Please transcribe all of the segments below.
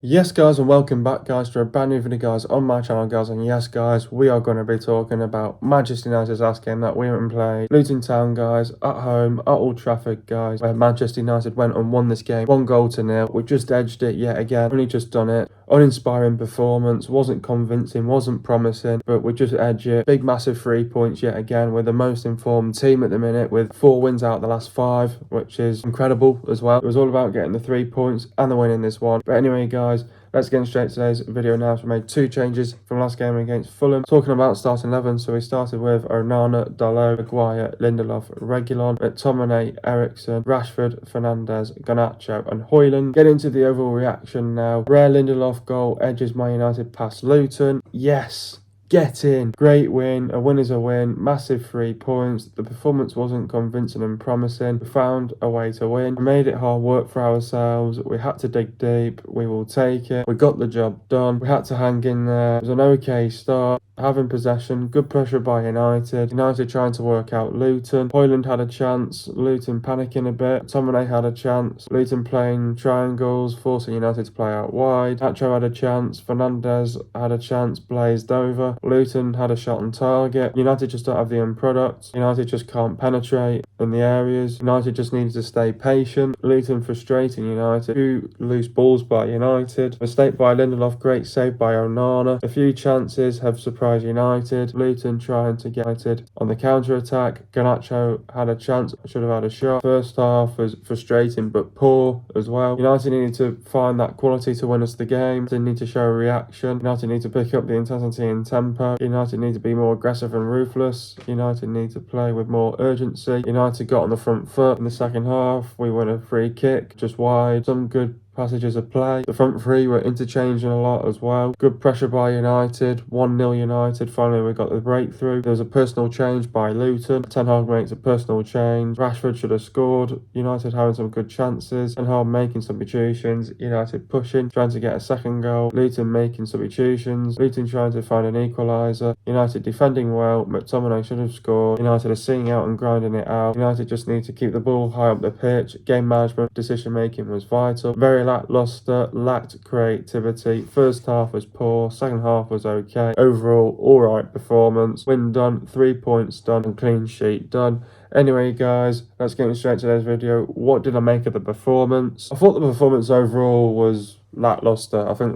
Yes guys, and welcome back guys to a brand new video guys on my channel guys. And yes guys, we are going to be talking about Manchester United's last game that we went and played Luton Town guys, at home at Old Trafford guys, where Manchester United went and won this game 1-0. We just edged it yet again, only just done it. Uninspiring performance, wasn't convincing, wasn't promising, but we just edged it. Big massive 3 points yet again. We're the most informed team at the minute with 4 wins out of the last 5, which is incredible as well. It was all about getting the 3 points and the win in this one. But anyway guys, let's get straight to today's video now. So we made 2 changes from last game against Fulham. Talking about starting 11, so we started with Onana, Dalot, Maguire, Lindelof, Reguilon, McTominay, Ericsson, Rashford, Fernandes, Garnacho and Højlund. Get into the overall reaction now. Rare Lindelof goal edges Man United past Luton. Yes! Get in. Great win. A win is a win. Massive 3 points. The performance wasn't convincing and promising. We found a way to win. We made it hard work for ourselves. We had to dig deep. We will take it. We got the job done. We had to hang in there. It was an okay start. Having possession, good pressure by United. United trying to work out Luton. Højlund had a chance. Luton panicking a bit. McTominay had a chance. Luton playing triangles, forcing United to play out wide. Nacho had a chance. Fernandes had a chance, blazed over. Luton had a shot on target. United just don't have the end product. United just can't penetrate in the areas. United just needed to stay patient. Luton frustrating United. 2 loose balls by United. Mistake by Lindelof, great save by Onana. A few chances have surprised United. Luton trying to get United on the counter-attack. Garnacho had a chance, should have had a shot. First half was frustrating but poor as well. United needed to find that quality to win us the game. They need to show a reaction. United need to pick up the intensity and tempo. United need to be more aggressive and ruthless. United need to play with more urgency. United got on the front foot in the second half. We won a free kick just wide. Some good passages of play. The front three were interchanging a lot as well. Good pressure by United. 1-0 United. Finally we got the breakthrough. There was a personal change by Luton. Ten Hag makes a personal change. Rashford should have scored. United having some good chances. Ten Hag making substitutions. United pushing, trying to get a second goal. Luton making substitutions. Luton trying to find an equaliser. United defending well. McTominay should have scored. United are seeing out and grinding it out. United just need to keep the ball high up the pitch. Game management, decision making was vital. Very lacklustre, lacked creativity. First half was poor, second half was okay. Overall, alright performance. Win done, 3 points done, and clean sheet done. Anyway guys, let's get straight to today's video. What did I make of the performance? I thought the performance overall was lacklustre. I think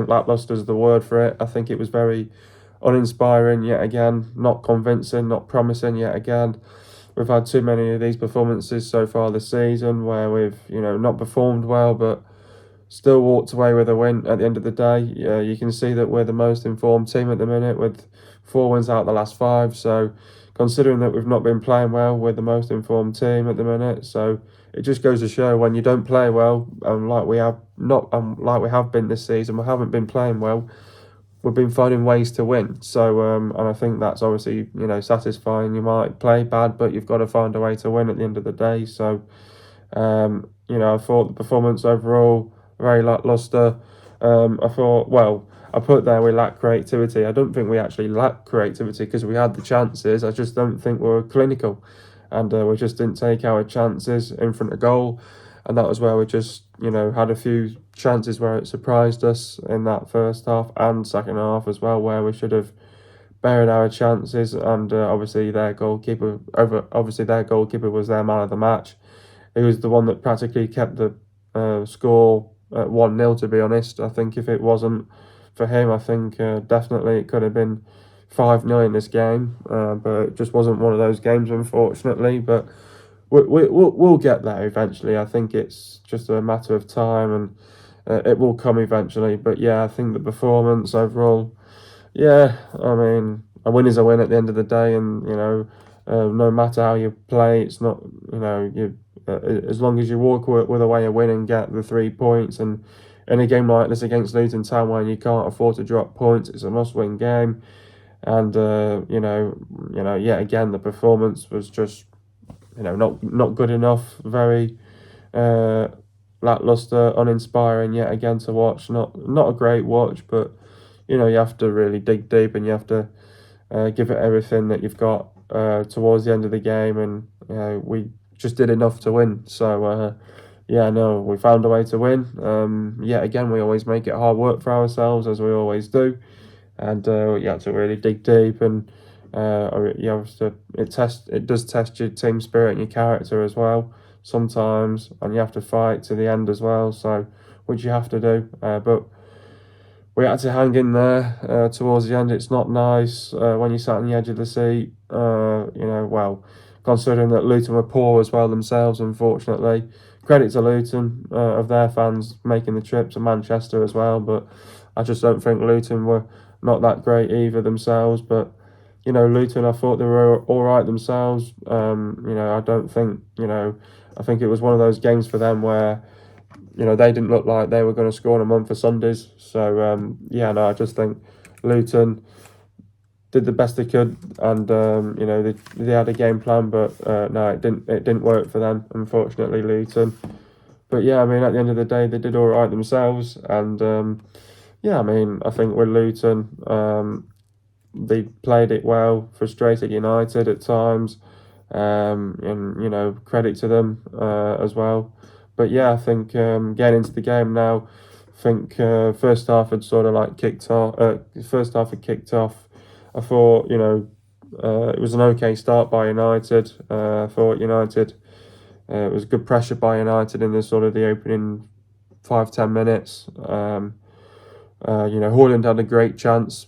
lacklustre is the word for it. I think it was very uninspiring yet again, not convincing, not promising yet again. We've had too many of these performances so far this season where we've, not performed well, but still walked away with a win at the end of the day. You can see that we're the most informed team at the minute with 4 wins out of the last 5. So considering that we've not been playing well, we're the most informed team at the minute. So it just goes to show when you don't play well, like we have been this season, we haven't been playing well. We've been finding ways to win. So, and I think that's obviously, satisfying. You might play bad, but you've got to find a way to win at the end of the day. So, I thought the performance overall, very lacklustre. I thought, well, I put there we lack creativity. I don't think we actually lack creativity because we had the chances. I just don't think we were clinical. And we just didn't take our chances in front of goal. And that was where we just, had a few chances where it surprised us in that first half and second half as well, where we should have buried our chances. And obviously their goalkeeper was their man of the match. He was the one that practically kept the score at 1-0, to be honest. I think if it wasn't for him, I think definitely it could have been 5-0 in this game. But it just wasn't one of those games, unfortunately. But we'll get there eventually. I think it's just a matter of time, and it will come eventually. But yeah, I think the performance overall, yeah, I mean, a win is a win at the end of the day, and no matter how you play, it's not, as long as you walk with away a win and get the 3 points, and in a game like this against Luton Town where you can't afford to drop points, it's a must-win game. And yet again, the performance was just, not good enough. Very lacklustre, uninspiring yet again to watch. Not a great watch, but you have to really dig deep and you have to give it everything that you've got towards the end of the game, and we just did enough to win. So yeah, no, we found a way to win. Yet again, we always make it hard work for ourselves, as we always do. And you have to really dig deep, and you have to it does test your team spirit and your character as well sometimes, and you have to fight to the end as well. So, which you have to do, but we had to hang in there towards the end. It's not nice when you sat on the edge of the seat. Well, considering that Luton were poor as well themselves, unfortunately. Credit to Luton of their fans making the trip to Manchester as well, but I just don't think Luton were not that great either themselves. But Luton, I thought they were all right themselves. I don't think I think it was one of those games for them where they didn't look like they were going to score in a month for Sundays. So, I just think Luton did the best they could, and they had a game plan, but no, it didn't work for them, unfortunately, Luton. But yeah, I mean, at the end of the day, they did all right themselves, and I think with Luton, they played it well, frustrated United at times, and credit to them as well. But yeah, I think getting into the game now, I think first half had sort of like kicked off. First half had kicked off. I thought it was an okay start by United. I thought United it was good pressure by United in the sort of the opening 5-10 minutes. Haaland had a great chance.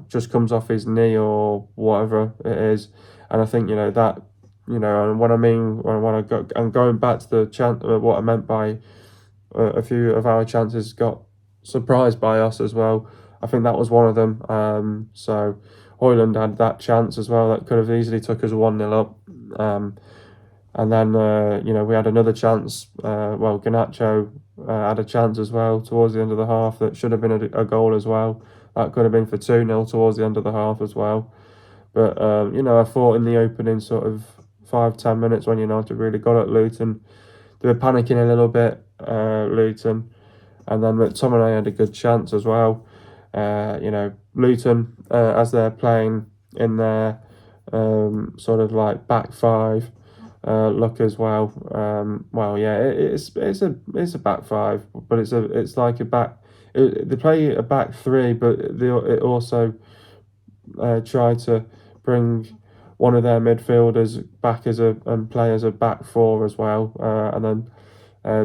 Just comes off his knee or whatever it is, and I think that and what I mean when I go and going back to the chance, what I meant by a few of our chances got surprised by us as well. I think that was one of them. So Haaland had that chance as well that could have easily took us 1-0 up. And then we had another chance. Garnacho had a chance as well towards the end of the half that should have been a goal as well. That could have been for 2-0 towards the end of the half as well. But I thought in the opening sort of 5-10 minutes when United really got at Luton, they were panicking a little bit, Luton, and then McTominay had a good chance as well. Luton as they're playing in their sort of like back five look as well. It's a back five, but it's like a back. They play a back three, but it also try to bring one of their midfielders back and play as a back four as well, and then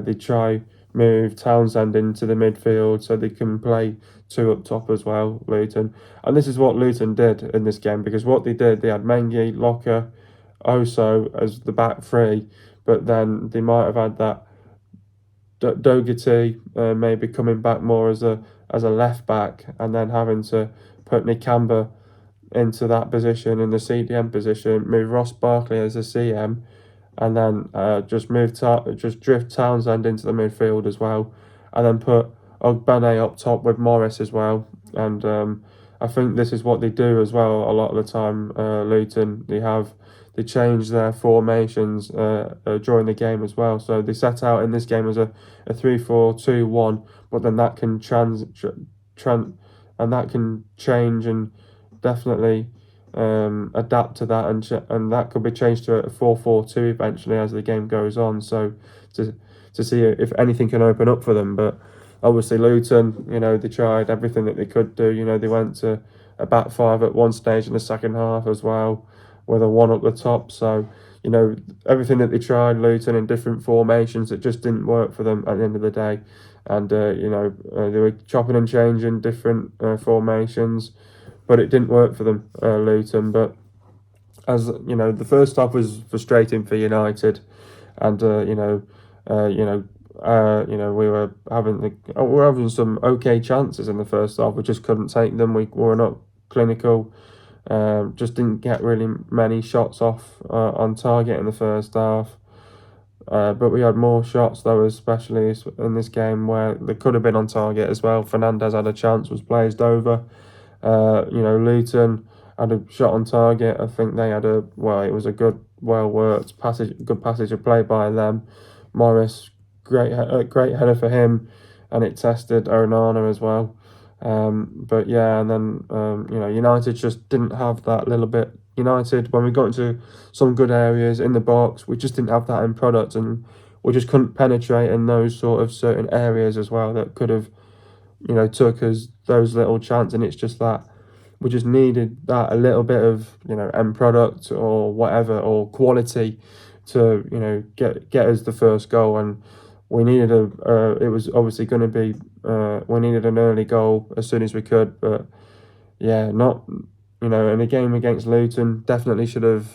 they try move Townsend into the midfield so they can play two up top as well, Luton. And this is what Luton did in this game, because what they did, they had Mengi, Locker, Oso as the back three, but then they might have had that Doherty maybe coming back more as a left back, and then having to put Nakamba into that position in the CDM position, move Ross Barkley as a CM, and then just drift Townsend into the midfield as well, and then put Ogbene up top with Morris as well. And I think this is what they do as well a lot of the time. Luton, they change their formations during the game as well. So they set out in this game as a 3-4-2-1, but then that can that can change and definitely adapt to that, and that could be changed to a 4-4-2 eventually as the game goes on. So to see if anything can open up for them, but obviously Luton, they tried everything that they could do. They went to a back five at one stage in the second half as well, with a one up the top. So everything that they tried, Luton, in different formations, it just didn't work for them at the end of the day. And they were chopping and changing different formations, but it didn't work for them, Luton. But as the first half was frustrating for United, and we were having some okay chances in the first half. We just couldn't take them. We were not clinical. Just didn't get really many shots off on target in the first half. But we had more shots though, especially in this game where they could have been on target as well. Fernandez had a chance, was glazed over. Luton had a shot on target. I think they had it was a good, well-worked good passage of play by them. Morris, great header for him, and it tested Onana as well. But yeah, and then United just didn't have that little bit. United, when we got into some good areas in the box, we just didn't have that in product, and we just couldn't penetrate in those sort of certain areas as well that could have, took us those little chances. And it's just that we just needed that a little bit of, end product or whatever, or quality to, get us the first goal. And we needed it was obviously going to be, we needed an early goal as soon as we could. But yeah, not, in a game against Luton, definitely should have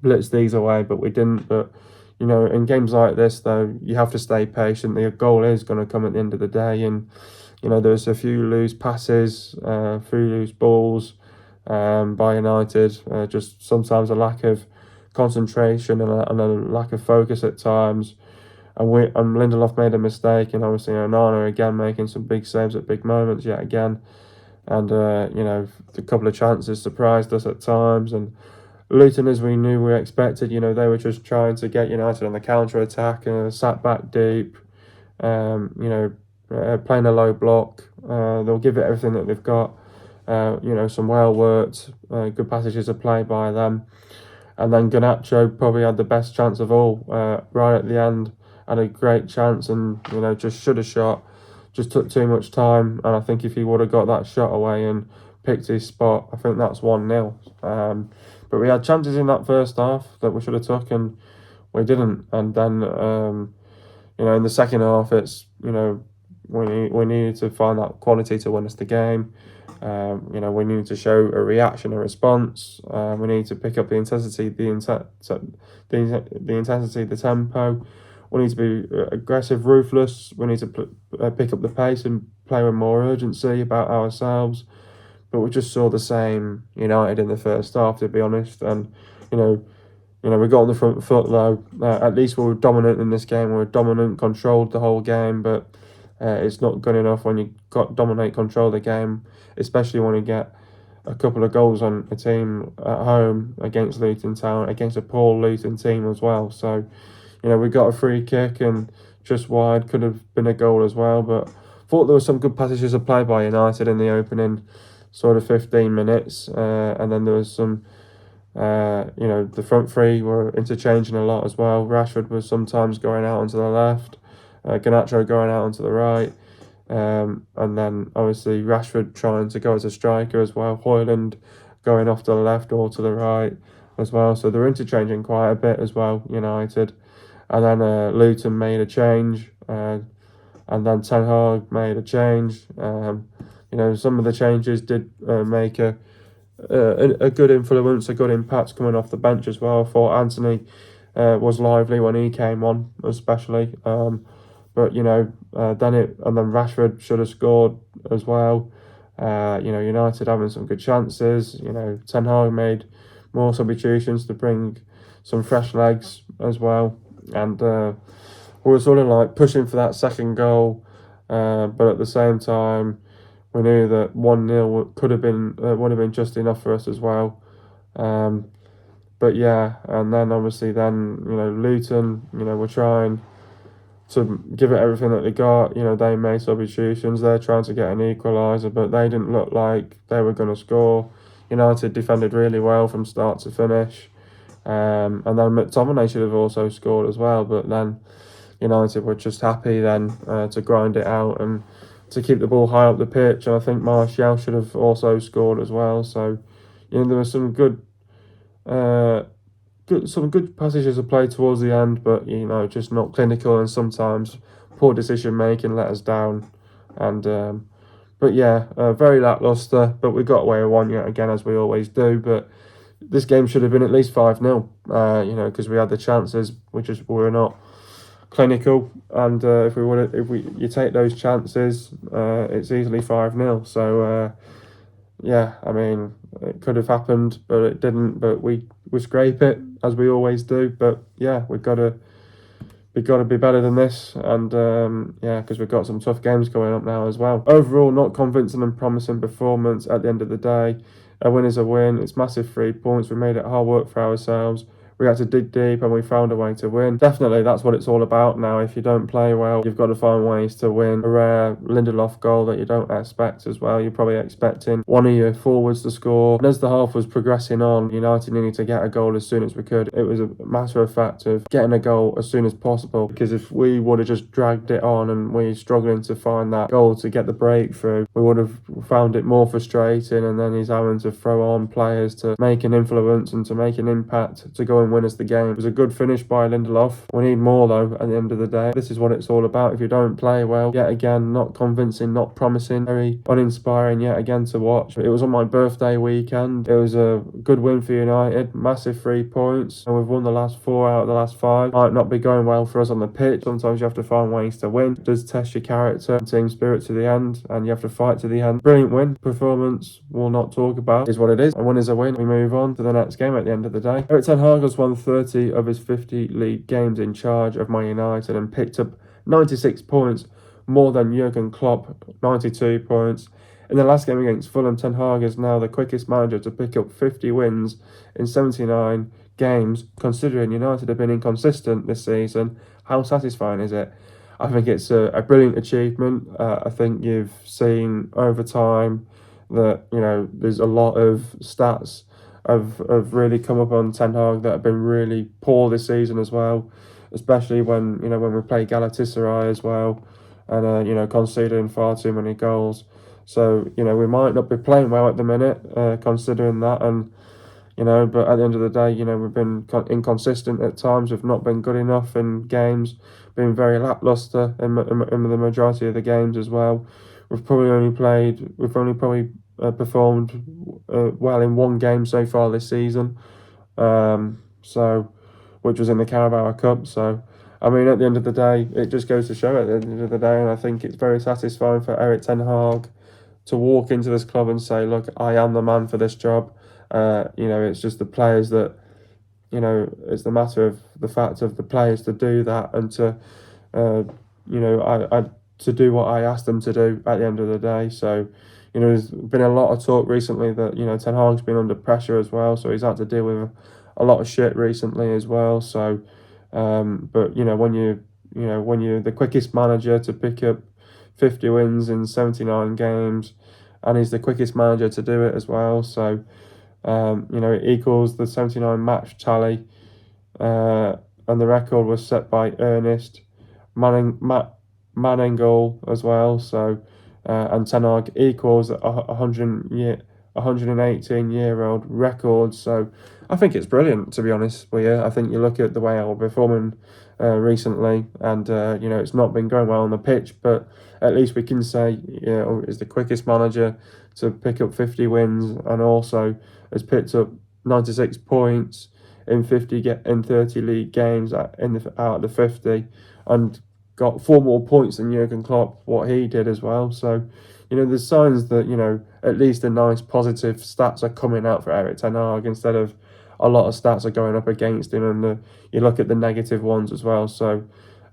blitzed these away, but we didn't. But, in games like this, though, you have to stay patient. The goal is going to come at the end of the day. And, there's a few loose passes, few loose balls by United. Just sometimes a lack of concentration and a lack of focus at times. And Lindelof made a mistake, and obviously Onana again making some big saves at big moments yet again. And, a couple of chances surprised us at times. And Luton, as we knew, we expected, they were just trying to get United on the counter-attack, sat back deep, playing a low block. They'll give it everything that they've got. Some well-worked, good passages of play by them. And then Garnacho probably had the best chance of all, right at the end. Had a great chance and, just should have shot. Just took too much time. And I think if he would have got that shot away and picked his spot, I think that's 1-0. But we had chances in that first half that we should have took, and we didn't. And then, in the second half, it's, we needed to find that quality to win us the game. We needed to show a reaction, a response. We need to pick up the intensity, the intensity, the tempo. We need to be aggressive, ruthless. We need to pick up the pace and play with more urgency about ourselves. But we just saw the same United in the first half, to be honest. And we got on the front foot though. At least we were dominant in this game. We were dominant, controlled the whole game. But it's not good enough when you dominate, control the game, especially when you get a couple of goals on a team at home against Luton Town, against a poor Luton team as well. So, we got a free kick and just wide, could have been a goal as well. But thought there were some good passages of play by United in the opening sort of 15 minutes. And then there was some, the front three were interchanging a lot as well. Rashford was sometimes going out onto the left, Garnacho going out onto the right. And then obviously Rashford trying to go as a striker as well. Højlund going off to the left or to the right as well. So they're interchanging quite a bit as well, United. And then Luton made a change. And then Ten Hag made a change. Some of the changes did make a good influence, a good impact coming off the bench as well. I thought Anthony was lively when he came on, especially. But then Rashford should have scored as well. United having some good chances. Ten Hag made more substitutions to bring some fresh legs as well. And we were sort of like pushing for that second goal, but at the same time, we knew that 1-0 could have been would have been just enough for us as well. But yeah, and then obviously Luton, were trying to give it everything that they got. They made substitutions. They're trying to get an equaliser, but they didn't look like they were going to score. United defended really well from start to finish. And then McTominay should have also scored as well, but then United were just happy then to grind it out and to keep the ball high up the pitch. And I think Martial should have also scored as well. So there were some good passages of play towards the end, but just not clinical, and sometimes poor decision making let us down. And but yeah, very lacklustre. But we got away with one yet again, as we always do. But this game should have been at least 5-0, because we had the chances, we were not clinical. And if you take those chances, it's easily 5-0. So yeah, I mean, it could have happened, but it didn't. But we scrape it as we always do. But yeah, we've got to be better than this, and because we've got some tough games going up now as well. Overall, not convincing and promising performance at the end of the day. A win is a win. It's massive 3 points. We made it hard work for ourselves. we had to dig deep and we found a way to win. Definitely, that's what it's all about now. If you don't play well, you've got to find ways to win. A rare Lindelof goal that you don't expect as well. You're probably expecting one of your forwards to score. And as the half was progressing on, United needed to get a goal as soon as we could. It was a matter of fact of getting a goal as soon as possible, because if we would have just dragged it on and we struggling to find that goal to get the breakthrough, we would have found it more frustrating, and then he's having to throw on players to make an influence and to make an impact to go and win us the game. It was a good finish by Lindelof. We need more though at the end of the day. This is what it's all about. If you don't play well, yet again, not convincing, not promising, very uninspiring yet again to watch. It was on my birthday weekend. It was a good win for United, massive 3 points, and we've won the last 4 out of the last 5. Might not be going well for us on the pitch. Sometimes you have to find ways to win. It does test your character and team spirit to the end, and you have to fight to the end. Brilliant win. Performance we'll not talk about. Is what it is. A win is a win. We move on to the next game at the end of the day. Erik ten Hag has won 30 of his 50 league games in charge of Man United and picked up 96 points, more than Jurgen Klopp, 92 points. In the last game against Fulham, Ten Hag is now the quickest manager to pick up 50 wins in 79 games. Considering United have been inconsistent this season, how satisfying is it? I think it's a brilliant achievement. I think you've seen over time that, there's a lot of stats have really come up on Ten Hag that have been really poor this season as well, especially when we play Galatasaray as well, and conceding far too many goals. So we might not be playing well at the minute, considering that, and but at the end of the day, we've been inconsistent at times. We've not been good enough in games, been very lacklustre in the majority of the games as well. We've only performed well in one game so far this season, which was in the Carabao Cup. So, I mean, at the end of the day, it just goes to show at the end of the day, and I think it's very satisfying for Erik ten Hag to walk into this club and say, look, I am the man for this job. It's just the players that, it's the matter of the fact of the players to do that and to, to do what I asked them to do at the end of the day. So, there's been a lot of talk recently that, Ten Hag's been under pressure as well. So he's had to deal with a lot of shit recently as well. So, but, when you're the quickest manager to pick up 50 wins in 79 games, and he's the quickest manager to do it as well. So, it equals the 79 match tally, and the record was set by Ernest Manengol as well. So, and Ten Hag equals a 118-year-old record. So, I think it's brilliant, to be honest with you. I think you look at the way we're performing recently, and it's not been going well on the pitch, but at least we can say is the quickest manager to pick up 50 wins, and also has picked up 96 points in 30 league games out of the 50, and got 4 more points than Jurgen Klopp, what he did as well. So, there's signs that, at least the nice positive stats are coming out for Erik ten Hag, instead of a lot of stats are going up against him, and you look at the negative ones as well. So,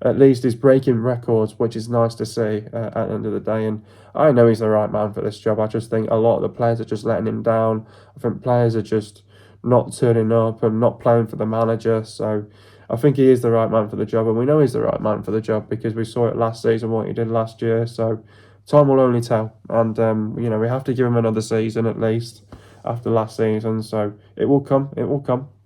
at least he's breaking records, which is nice to see at the end of the day. And I know he's the right man for this job. I just think a lot of the players are just letting him down. I think players are just not turning up and not playing for the manager. So I think he is the right man for the job. And we know he's the right man for the job because we saw it last season, what he did last year. So time will only tell. And, we have to give him another season at least after last season. So it will come.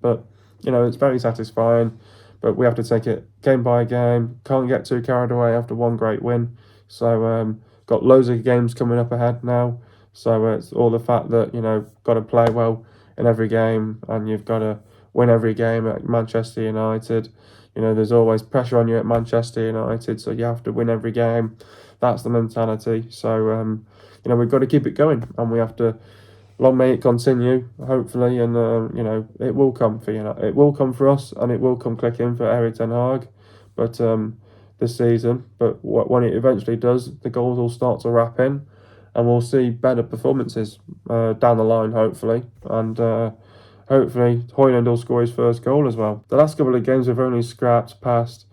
But, it's very satisfying. But we have to take it game by game. Can't get too carried away after one great win. So, got loads of games coming up ahead now. So, it's all the fact that, got to play well in every game. And you've got to win every game at Manchester United. There's always pressure on you at Manchester United. So, you have to win every game. That's the mentality. So, we've got to keep it going. And we have to... Long may it continue, hopefully, and it will come for it will come for us, and it will come clicking for Erik ten Hag, but this season. But when it eventually does, the goals will start to wrap in, and we'll see better performances down the line, hopefully, and hopefully Højlund will score his first goal as well. The last couple of games we've only scrapped past.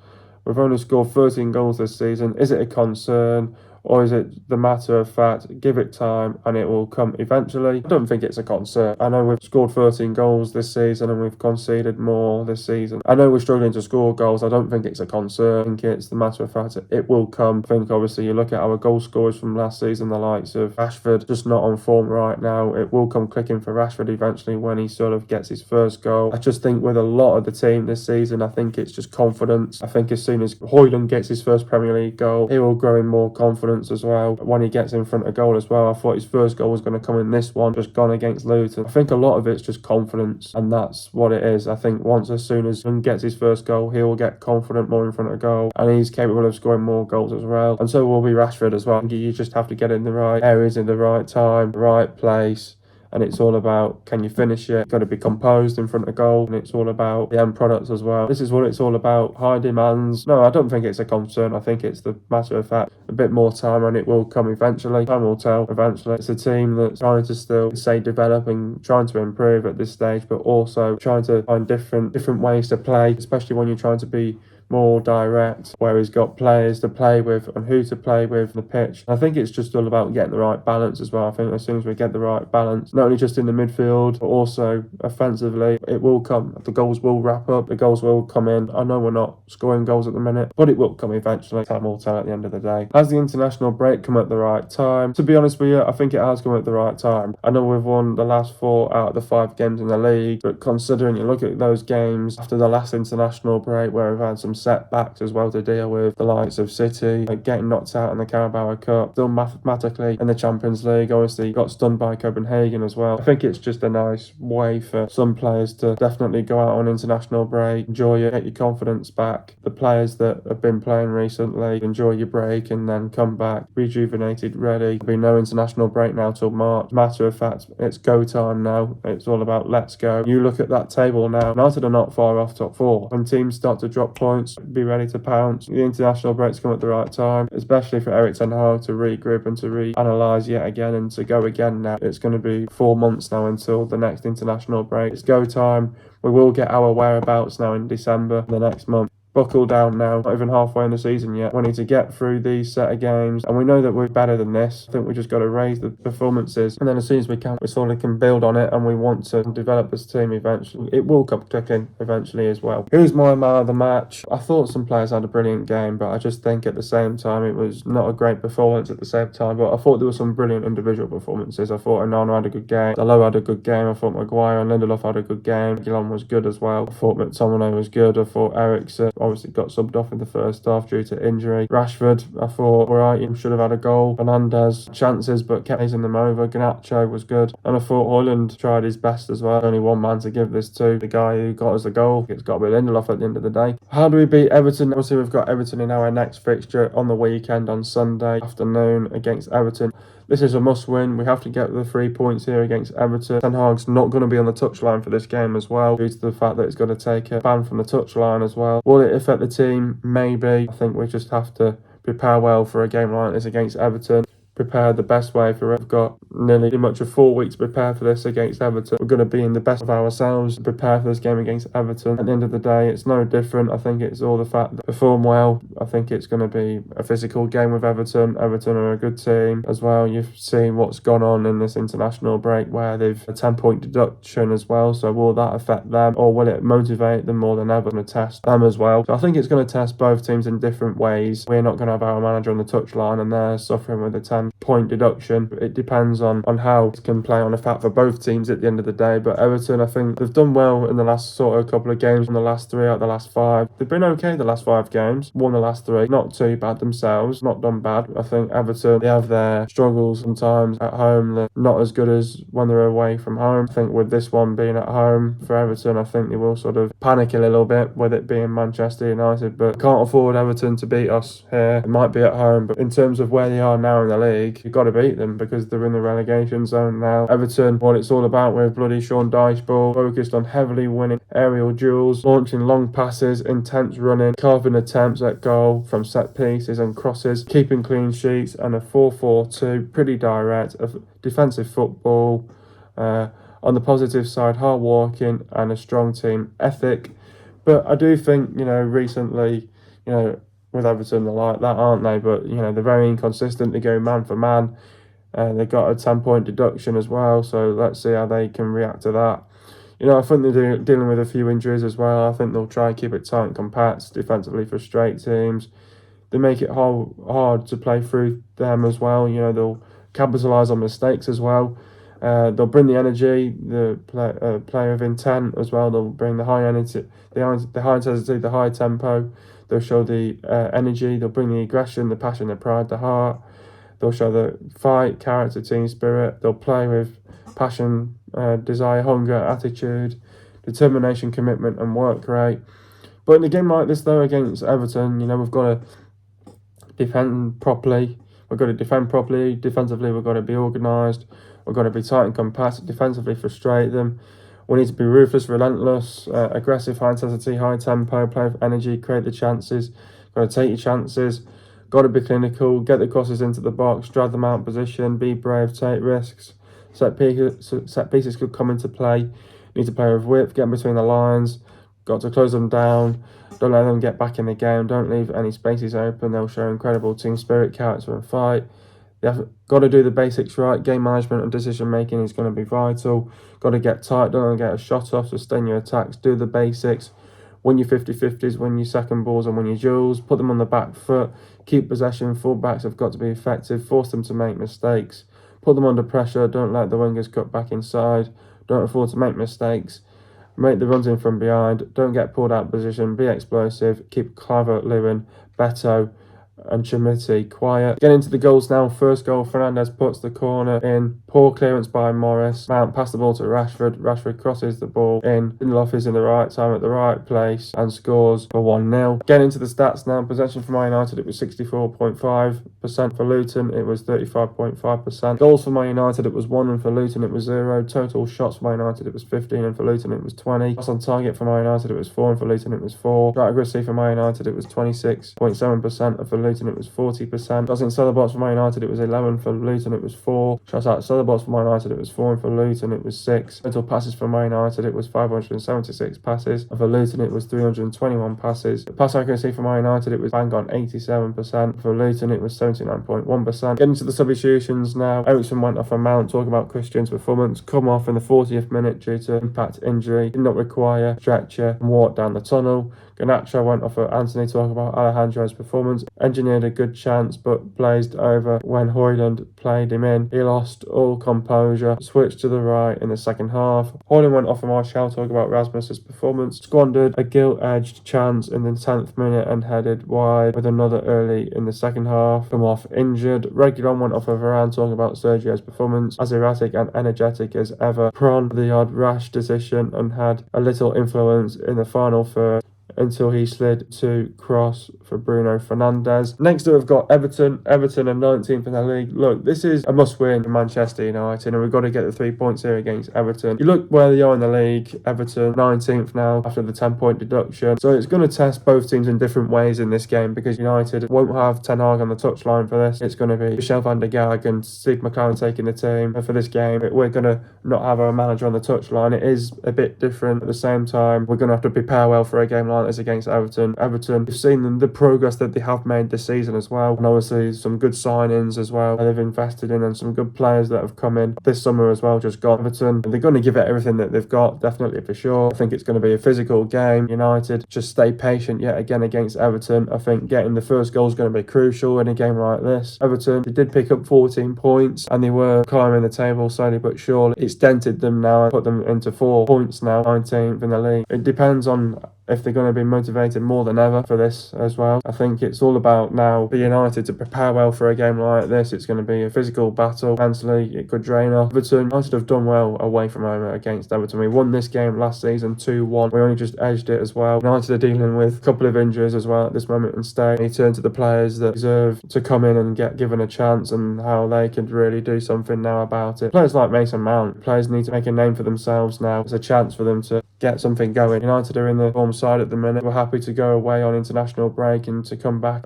We've only scored 13 goals this season. Is it a concern? Or is it the matter of fact, give it time and it will come eventually? I don't think it's a concern. I know we've scored 13 goals this season and we've conceded more this season. I know we're struggling to score goals. I don't think it's a concern. I think it's the matter of fact, it will come. I think obviously you look at our goal scorers from last season, the likes of Rashford, just not on form right now. It will come clicking for Rashford eventually when he sort of gets his first goal. I just think with a lot of the team this season, I think it's just confidence. I think as soon as Højlund gets his first Premier League goal, he will grow in more confidence as well. When he gets in front of goal as well, I thought his first goal was going to come in this one, just gone against Luton. I think a lot of it's just confidence, and that's what it is. I think as soon as he gets his first goal, he will get confident more in front of goal, and he's capable of scoring more goals as well. And so will be Rashford as well. You just have to get in the right areas in the right time, the right place. And it's all about, can you finish it? Got to be composed in front of goal, and it's all about the end product as well. This is what it's all about. High demands. No, I don't think it's a concern. I think it's the matter of fact, a bit more time and it will come eventually. Time will tell eventually. It's a team that's trying to still develop and trying to improve at this stage, but also trying to find different ways to play, especially when you're trying to be more direct, where he's got players to play with and who to play with on the pitch. I think it's just all about getting the right balance as well. I think as soon as we get the right balance, not only just in the midfield, but also offensively, it will come. The goals will wrap up, the goals will come in. I know we're not scoring goals at the minute, but it will come eventually. Time will tell at the end of the day. Has the international break come at the right time? To be honest with you, I think it has come at the right time. I know we've won the last 4 out of the 5 games in the league, but considering you look at those games after the last international break where we've had some setbacks as well to deal with, the likes of City, getting knocked out in the Carabao Cup, still mathematically in the Champions League, obviously got stunned by Copenhagen as well. I think it's just a nice way for some players to definitely go out on international break, enjoy it, get your confidence back. The players that have been playing recently, enjoy your break and then come back rejuvenated, ready. There'll be no international break now till March. Matter of fact, it's go time now. It's all about let's go. You look at that table now, United are not far off top 4. When teams start to drop points, be ready to pounce. The international breaks come at the right time, especially for Erik ten Hag to regroup and to reanalyse yet again and to go again now. It's going to be 4 months now until the next international break. It's go time. We will get our whereabouts now in December, the next month. Buckle down now, not even halfway in the season yet. We need to get through these set of games, and we know that we're better than this. I think we just got to raise the performances, and then as soon as we sort of can build on it, and we want to develop this team eventually. It will come clicking eventually as well. Who's my man of the match? I thought some players had a brilliant game, but I just think at the same time it was not a great performance at the same time, but I thought there were some brilliant individual performances. I thought Onana had a good game, Dalot had a good game, I thought Maguire and Lindelof had a good game, Guillaume was good as well, I thought McTominay was good, I thought Eriksen obviously got subbed off in the first half due to injury. Rashford, I thought, alright, he should have had a goal. Fernandes, chances, but kept hazing them over. Garnacho was good. And I thought Højlund tried his best as well. Only one man to give this to. The guy who got us the goal. It's got to be Lindelof at the end of the day. How do we beat Everton? Obviously, we've got Everton in our next fixture on the weekend on Sunday afternoon against Everton. This is a must-win. We have to get the 3 points here against Everton. Ten Hag's not going to be on the touchline for this game as well, due to the fact that he's going to take a ban from the touchline as well. Will it affect the team? Maybe. I think we just have to prepare well for a game like this against Everton. Prepare the best way for it. We've got nearly much of 4 weeks to prepare for this against Everton. We're going to be in the best of ourselves to prepare for this game against Everton. At the end of the day, it's no different. I think it's all the fact that perform well. I think it's going to be a physical game with Everton. Everton are a good team as well. You've seen what's gone on in this international break where they've a 10-point deduction as well. So will that affect them, or will it motivate them more than ever to test them as well? So I think it's going to test both teams in different ways. We're not going to have our manager on the touchline and they're suffering with a 10-point deduction. It depends on how it can play on a fact for both teams at the end of the day. But Everton, I think they've done well in the last sort of couple of games. In the last 3 out of the last 5, they've been okay the last 5 games, won the last 3, not too bad themselves, not done bad. I think Everton, they have their struggles sometimes at home. They're not as good as when they're away from home. I think with this one being at home for Everton, I think they will sort of panic a little bit with it being Manchester United, but can't afford Everton to beat us here. It might be at home, but in terms of where they are now in the league, you've got to beat them because they're in the relegation zone now. Everton, what it's all about with bloody Sean Dyche ball, focused on heavily winning aerial duels, launching long passes, intense running, carving attempts at goal from set pieces and crosses, keeping clean sheets, and a 4-4-2, pretty direct, of defensive football. On the positive side, hard working and a strong team ethic. But I do think, recently, with Everton. They're like that, aren't they? But, you know, they're very inconsistent. They go man for man. They've got a 10-point deduction as well, so let's see how they can react to that. You know, I think they're dealing with a few injuries as well. I think they'll try and keep it tight and compact, defensively frustrate teams. They make it hard to play through them as well. You know, they'll capitalise on mistakes as well. They'll bring the energy, the play of intent as well. They'll bring the high energy, the high intensity, the high tempo. They'll show the energy. They'll bring the aggression, the passion, the pride, the heart. They'll show the fight, character, team spirit. They'll play with passion, desire, hunger, attitude, determination, commitment, and work rate. But in a game like this, though, against Everton, you know, we've got to defend properly. We've got to defend properly. Defensively, we've got to be organised. We've got to be tight and compact. Defensively, frustrate them. We need to be ruthless, relentless, aggressive, high intensity, high tempo, play with energy, create the chances. Got to take your chances. Got to be clinical, get the crosses into the box, drag them out of position, be brave, take risks. Set pieces could come into play. Need to play with width, get in between the lines. Got to close them down. Don't let them get back in the game. Don't leave any spaces open. They'll show incredible team spirit, character and fight. They've got to do the basics right. Game management and decision making is going to be vital. Got to get tight. Don't get a shot off. Sustain your attacks. Do the basics. Win your 50-50s, win your second balls and win your duels. Put them on the back foot. Keep possession. Fullbacks have got to be effective. Force them to make mistakes. Put them under pressure. Don't let the wingers cut back inside. Don't afford to make mistakes. Make the runs in from behind. Don't get pulled out of position. Be explosive. Keep Calvert-Lewin, Beto and Chimiti quiet. Get into the goals now. First goal, Fernandes puts the corner in. Poor clearance by Morris. Mount passed the ball to Rashford. Rashford crosses the ball in. Lindelof is in the right time at the right place and scores for 1-0. Get into the stats now. Possession for Man United, it was 64.5%. For Luton, it was 35.5%. Goals for Man United, it was 1, and for Luton, it was 0. Total shots for Man United, it was 15, and for Luton, it was 20. Shots on target for Man United, it was 4, and for Luton, it was 4. Shot accuracy for Man United, it was 26.7%, and for Luton, it was 40%. Shots inside the box for Man United, it was 11. For Luton, it was 4. Shots outside the box for Man United, it was 4. And for Luton, it was 6. Total passes for Man United, it was 576 passes. And for Luton, it was 321 passes. The pass accuracy for Man United, it was bang on 87%. For Luton, it was 79.1%. Getting to the substitutions now. Ericsson went off for Mount. Talking about Christian's performance. Come off in the 40th minute due to impact injury. Did not require stretcher and walk down the tunnel. Garnacho went off for Anthony. Talking about Alejandro's performance. Engineered a good chance but blazed over when Højlund played him in. He lost all composure. Switched to the right in the second half. Højlund went off for Martial. Talking about Rasmus's performance. Squandered a gilt-edged chance in the 10th minute and headed wide with another early in the second half. Come off injured. Reguilon went off for Varane. Talking about Sergio's performance. As erratic and energetic as ever. Prawn the odd rash decision and had a little influence in the final third, until he slid to cross for Bruno Fernandes. Next up, we've got Everton. Everton are 19th in the league. Look, this is a must-win for Manchester United, and we've got to get the 3 points here against Everton. You look where they are in the league. Everton 19th now after the 10-point deduction. So it's going to test both teams in different ways in this game, because United won't have Ten Hag on the touchline for this. It's going to be Michel van der Gaag and Steve McLaren taking the team. And for this game, we're going to not have our manager on the touchline. It is a bit different. At the same time, we're going to have to prepare well for a game like this against Everton. We've seen them, the progress that they have made this season as well, and obviously some good signings as well that they've invested in, and some good players that have come in this summer as well, just gone. Everton, they're going to give it everything that they've got, definitely for sure. I think it's going to be a physical game. United just stay patient yet again against Everton. I think getting the first goal is going to be crucial in a game like this. Everton, they did pick up 14 points and they were climbing the table slowly but surely. It's dented them now and put them into 4 points now, 19th in the league. It depends on if they're going to be motivated more than ever for this as well. I think it's all about now for United to prepare well for a game like this. It's going to be a physical battle. Mentally, it could drain off. Everton, United have done well away from home against Everton. We won this game last season 2-1. We only just edged it as well. United are dealing with a couple of injuries as well at this moment in stage. They turn to the players that deserve to come in and get given a chance, and how they could really do something now about it. Players like Mason Mount, players need to make a name for themselves now. It's a chance for them to get something going. United are in the form side at the minute. We're happy to go away on international break and to come back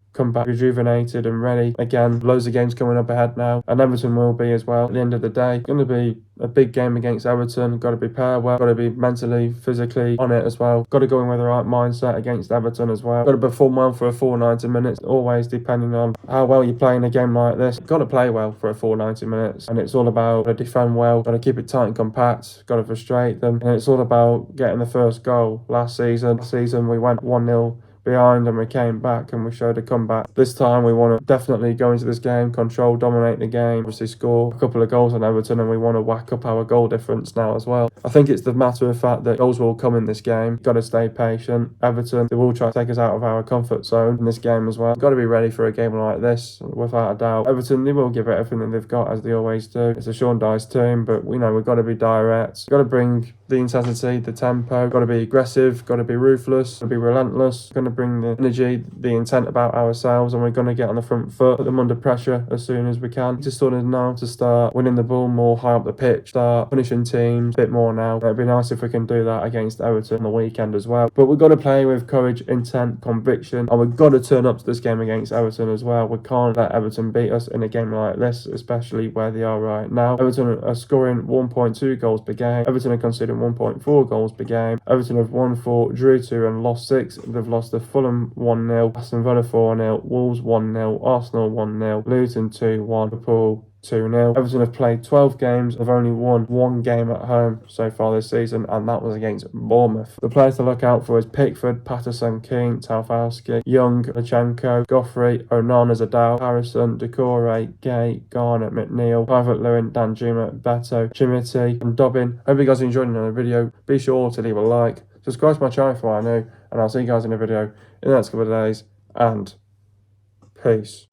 rejuvenated and ready. Again, loads of games coming up ahead now, and Everton will be as well. At the end of the day, it's going to be a big game against Everton. Got to prepare well. Got to be mentally, physically on it as well. Got to go in with the right mindset against Everton as well. Got to perform well for a full 90 minutes. Always depending on how well you play in a game like this. Got to play well for a full 90 minutes. And it's all about got to defend well. Got to keep it tight and compact. Got to frustrate them. And it's all about getting the first goal. Last season we went 1-0 behind and we came back and we showed a comeback. This time we want to definitely go into this game, control, dominate the game, obviously score a couple of goals on Everton, and we want to whack up our goal difference now as well. I think it's the matter of fact that goals will come in this game. Got to stay patient. Everton, they will try to take us out of our comfort zone in this game as well. Got to be ready for a game like this, without a doubt. Everton, they will give it everything that they've got, as they always do. It's a Sean Dyche team, but we know we've got to be direct. We've got to bring the intensity, the tempo. Got to be aggressive. Got to be ruthless. Got to be relentless. Going to bring the energy, the intent about ourselves, and we're going to get on the front foot, put them under pressure as soon as we can. Just sort of now to start winning the ball more high up the pitch, start punishing teams a bit more now. It'd be nice if we can do that against Everton on the weekend as well. But we've got to play with courage, intent, conviction, and we've got to turn up to this game against Everton as well. We can't let Everton beat us in a game like this, especially where they are right now. Everton are scoring 1.2 goals per game. Everton are conceding 1.4 goals per game. Everton have won 4, drew 2 and lost 6. They've lost to Fulham 1-0, Aston Villa 4-0, Wolves 1-0, Arsenal 1-0, Luton 2-1, Liverpool 2-0. Everton have played 12 games. They've only won 1 game at home so far this season, and that was against Bournemouth. The players to look out for is Pickford, Patterson, Keane, Tarkowski, Young, Lachenko, Goffrey, Onana, Zadal, Harrison, Decore, Gay, Garnett, McNeil, Calvert-Lewin, Danjuma, Beto, Chimity, and Dobbin. Hope you guys are enjoying another video. Be sure to leave a like, subscribe to my channel if you are new, and I'll see you guys in a video in the next couple of days, and peace.